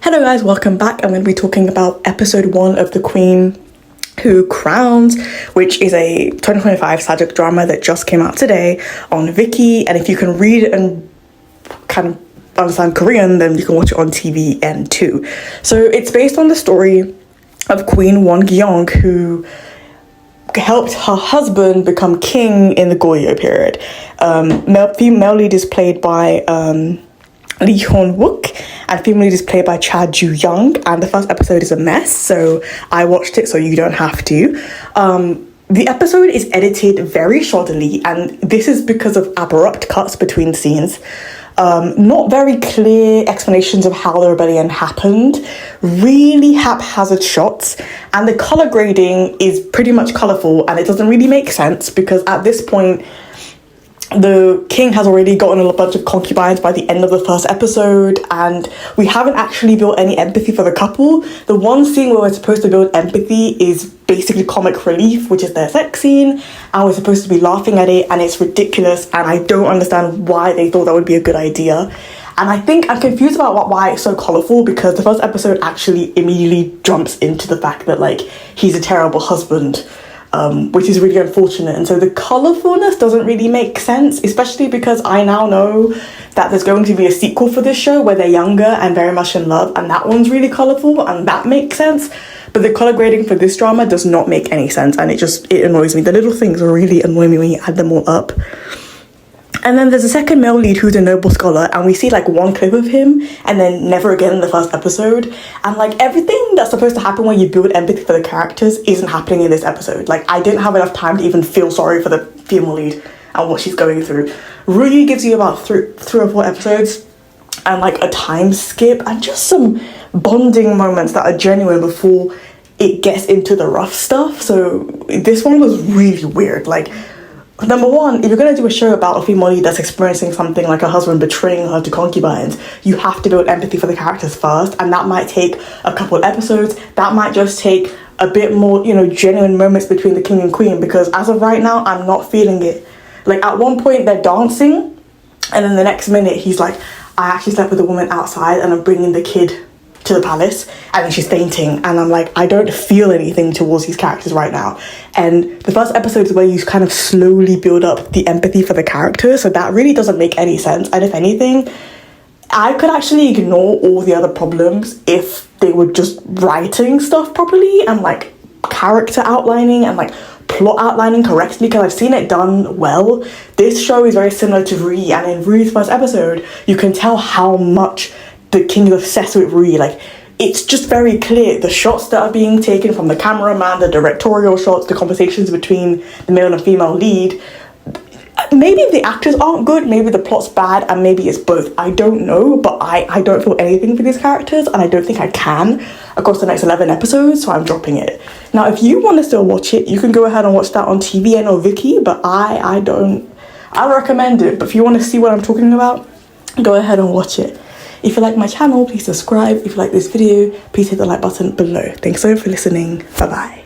Hello guys, welcome back. I'm going to be talking about episode 1 of The Queen Who Crowns, which is a 2025 Sajak drama that just came out today on Viki, and if you can read and kind of understand Korean, then you can watch it on TVN too. So it's based on the story of Queen Won-gyeong, who helped her husband become king in the Goryeo period. Female lead is played by Lee Hyun-wook, and female lead is played by Cha Ju-young, and the first episode is a mess, so I watched it so you don't have to. The episode is edited very shoddily, and this is because of abrupt cuts between scenes. Not very clear explanations of how the rebellion happened, really haphazard shots, and the colour grading is pretty much colourful, and it doesn't really make sense because at this point the king has already gotten a bunch of concubines by the end of the first episode, and we haven't actually built any empathy for the couple. The one scene where we're supposed to build empathy is basically comic relief, which is their sex scene, and we're supposed to be laughing at it, and it's ridiculous, and I don't understand why they thought that would be a good idea. And I think I'm confused about why it's so colourful, because the first episode actually immediately jumps into the fact that, like, he's a terrible husband, which is really unfortunate. And so the colourfulness doesn't really make sense, especially because I now know that there's going to be a sequel for this show where they're younger and very much in love, and that one's really colourful, and that makes sense. But the colour grading for this drama does not make any sense, and it annoys me. The little things really annoy me when you add them all up. And then there's a second male lead who's a noble scholar, and we see like one clip of him and then never again in the first episode. And like everything that's supposed to happen when you build empathy for the characters isn't happening in this episode. Like I didn't have enough time to even feel sorry for the female lead and what she's going through. Really gives you about three or four episodes and like a time skip and just some bonding moments that are genuine before it gets into the rough stuff. So this one was really weird. Like, number one, if you're going to do a show about a female lead that's experiencing something like her husband betraying her to concubines, you have to build empathy for the characters first, and that might take a couple of episodes. That might just take a bit more, genuine moments between the king and queen, because as of right now, I'm not feeling it. Like, at one point, they're dancing, and then the next minute, he's like, I actually slept with a woman outside, and I'm bringing the kid to the palace, and then she's fainting, and I'm like, I don't feel anything towards these characters right now. And the first episode is where you kind of slowly build up the empathy for the characters, so that really doesn't make any sense. And if anything, I could actually ignore all the other problems if they were just writing stuff properly and like character outlining and like plot outlining correctly, because I've seen it done well. This show is very similar to Rui, and in Rui's first episode you can tell how much the king is obsessed with Rui. Like, it's just very clear. The shots that are being taken from the cameraman, the directorial shots, the conversations between the male and female lead. Maybe the actors aren't good, maybe the plot's bad, and maybe it's both. I don't know, but I don't feel anything for these characters, and I don't think I can across the next 11 episodes, so I'm dropping it. Now, if you want to still watch it, you can go ahead and watch that on TVN or Viki, but I don't. I recommend it, but if you want to see what I'm talking about, go ahead and watch it. If you like my channel, please subscribe. If you like this video, please hit the like button below. Thanks so much for listening. Bye bye.